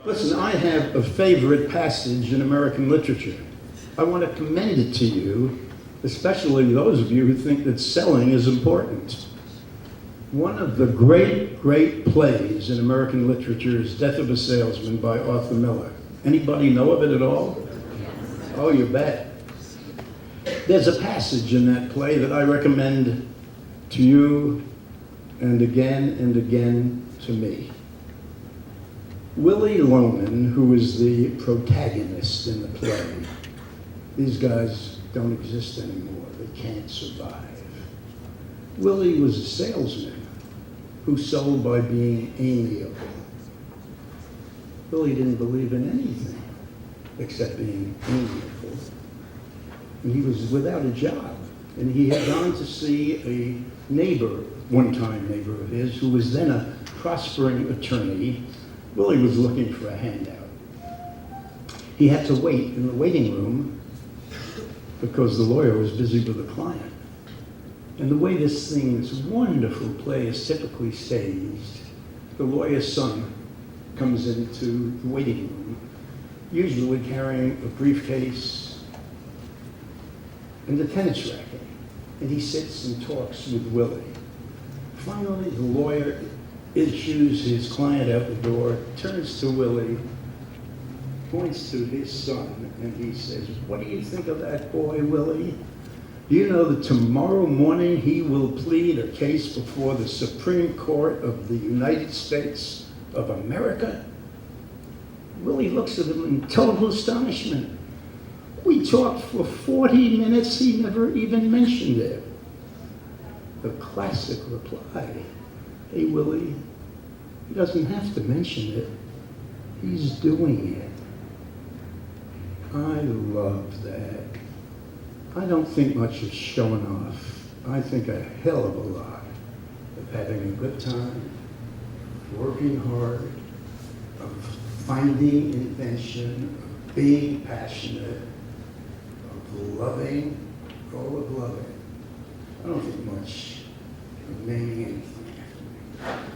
Listen, I have a favorite passage in American literature. I want to commend it to you, especially those of you who think that selling is important. One of the great plays in American literature is Death of a Salesman by Arthur Miller. Anybody know of it at all? Oh, you bet. There's a passage in that play that I recommend to you and again to me. Willie Loman, who is the protagonist in the play, these guys don't exist anymore. They can't survive. Willie was a salesman who sold by being amiable. Willie didn't believe in anything except being amiable. And he was without a job. And he had gone to see a neighbor, one-time neighbor of his, who was then a prospering attorney. Willie was looking for a handout. He had to wait in the waiting room because the lawyer was busy with the client. And the way this wonderful play is typically staged, the lawyer's son comes into the waiting room, usually carrying a briefcase and a tennis racket. And he sits and talks with Willie. Finally, the lawyer issues his client out the door, turns to Willie, points to his son, and he says, "What do you think of that boy, Willie? Do you know that tomorrow morning he will plead a case before the Supreme Court of the United States of America?" Willie looks at him in total astonishment. We talked for 40 minutes, he never even mentioned it. The classic reply, "Hey, Willie, he doesn't have to mention it. He's doing it." I love that. I don't think much of showing off. I think a hell of a lot of having a good time, working hard, of finding invention, of being passionate, of loving, all of loving. I don't think much of naming anything after me.